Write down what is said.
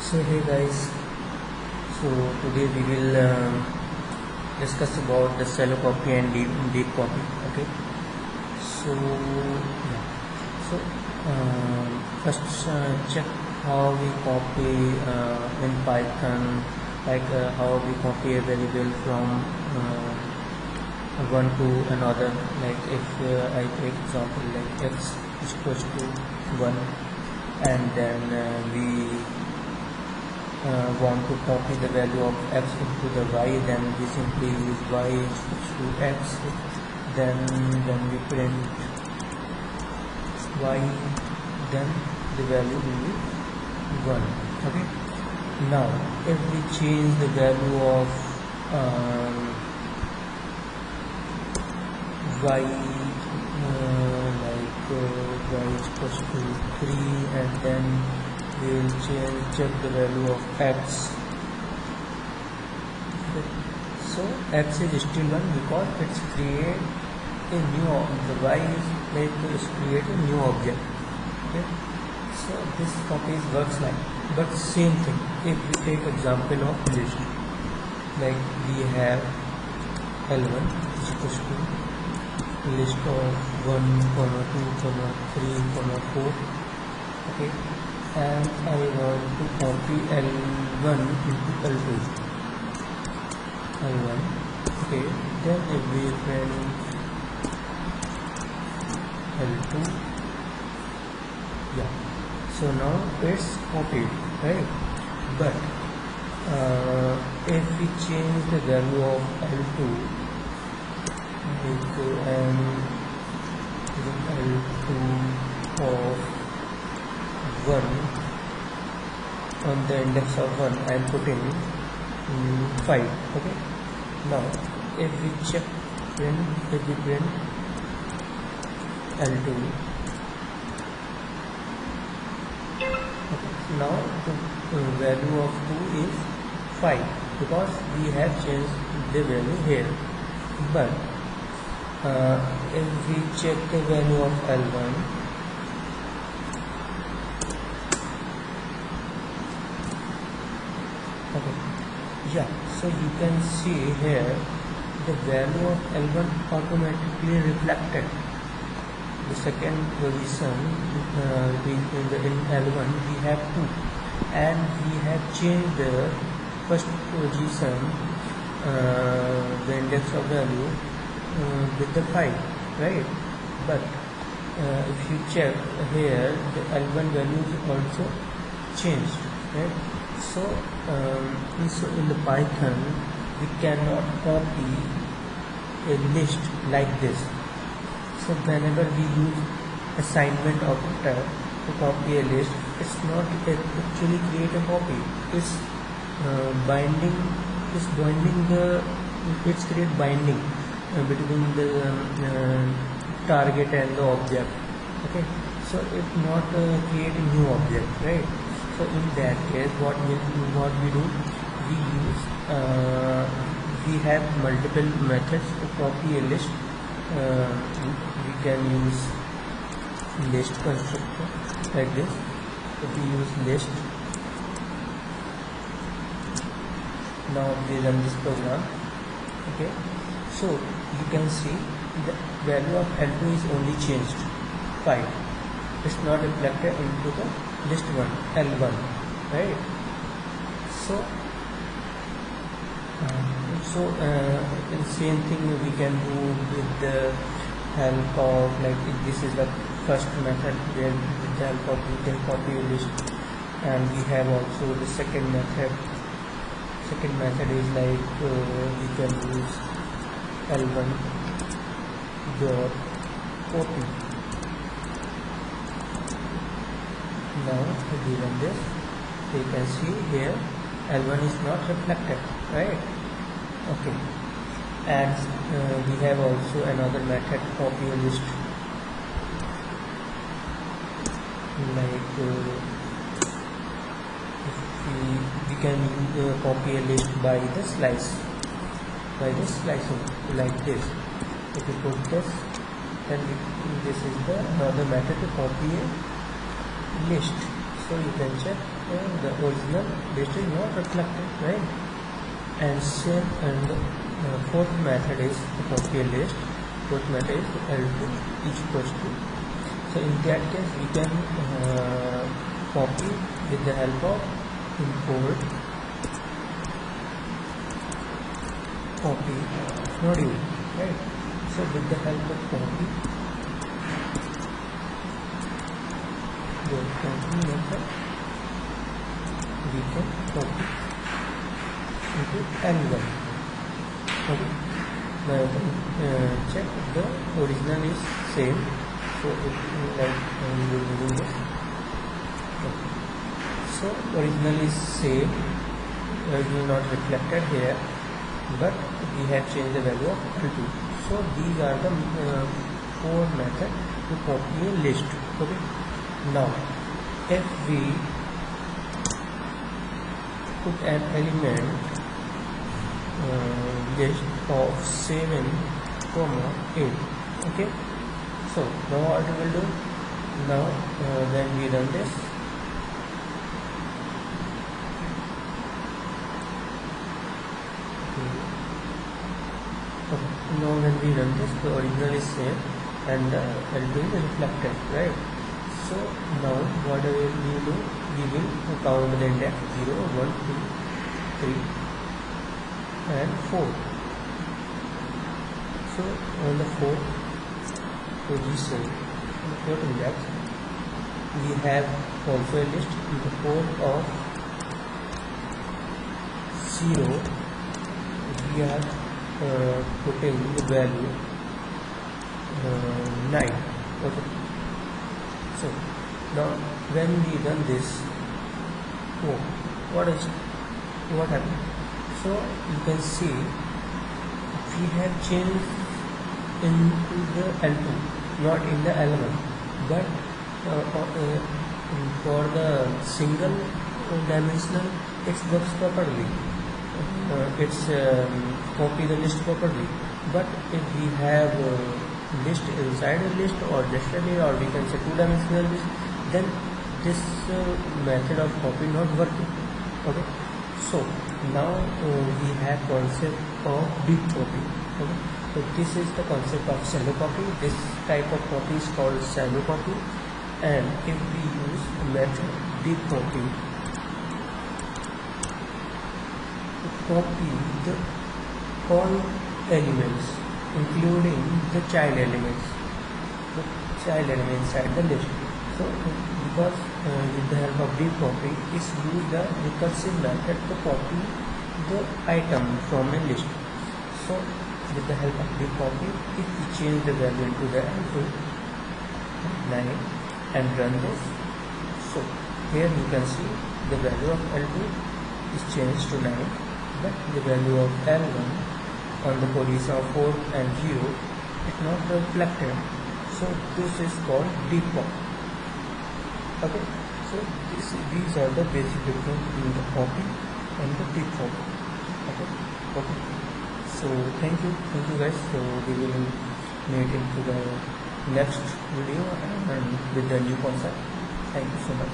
So hey guys, so today we will discuss about the shallow copy and deep copy. Okay, so yeah, so first check how we copy in Python, like how we copy a variable from one to another. Like if I take example like x is equals to 1, and then we want to copy the value of x into the y, then we simply use y is equals to x, then we print y, then the value will be 1. Okay, now if we change the value of y, y is equals to 3, and then we will check the value of x. Okay. So x is still 1 because it's create a new the y is create a new object. Okay, so this copy works like, but same thing if we take example of list, like we have L1 is equals to list of 1, 2, 3, 4. Okay, and I want to copy L1 into L2. L1. Okay, then if we print L2, yeah, so now it's copied, right? But if we change the value of L2 and L2 of 1 on the index of 1, I am putting 5. Okay, now if we check if we print L2, okay, now the value of 2 is 5 because we have changed the value here. But if we check the value of L1, okay, yeah, so you can see here the value of L1 automatically reflected the second position. In L1 we have 2, and we have changed the first position, the index of value with the 5, right? But if you check here, the L1 value is also changed, right? So in the Python we cannot copy a list like this. So whenever we use assignment operator to copy a list, it's not actually create a copy. It's binding. It's create binding between the target and the object. Okay, so it not create a new object, right? So in that case, what we do, we have multiple methods to copy a list. We can use list constructor like this. If we use list, now we run this program. Okay, so you can see the value of L2 is only changed 5. It's not reflected into the list 1 L1, right? So the same thing we can do with the help of, like, this is the first method where with the help of we can copy a list, and we have also the second method. Second method is like we can use L1 dot copy. Now if we run this, you can see here L1 is not reflected, right? Okay, and we have also another method, copy a list, like we can copy a list by the slicing, like this. If you put this, then this is the another method to copy a list. So you can check the original list is not reflected, right? And same, and fourth method is to copy a list. Fourth method is L2 is equals to. So in that case we can copy with the help of import copy module, right? So with the help of copy, the copy method, we can copy into L1. Okay. Now you can check the original is same. So it like we will do this. Okay. So original is same. Original not reflected here, but we have changed the value of L2. So these are the four methods to copy a list. Okay. Now if we put an element list of 7, 8. Okay. So now what we will do? Now when we run this, now when we run this, the original is same and L2 is reflected, right? So now what we will do? We will count the index 0, 1, 2, 3 and 4. So on the fourth position, on the fourth index, we have also a list in the form of 0. We are putting the value 9. Okay. So now when we run this, what happened? So you can see we have changed into the L2, not in the L1, but for the single dimensional it works properly. It's copy the list properly. But if we have list inside a list or just a list, or we can say two-dimensional list, then this method of copy not working. Okay. So now we have concept of deep copy. Okay. So this is the concept of shallow copy. This type of copy is called shallow copy. And if we use method deep copy to copy the all elements, including the child elements inside the list. So because with the help of deep copy, is use the recursive method to copy the item from a list. So with the help of deep copy, if we change the value into the L2 9 and run this, so here you can see the value of L2 is changed to 9, but the value of L1 on the position of 4 and 0 is not reflected. So this is called deep copy. Okay. So these are the basic difference between the copy and the deep copy. Okay. So thank you guys. So we will meet into the next video and with the new concept. Thank you so much.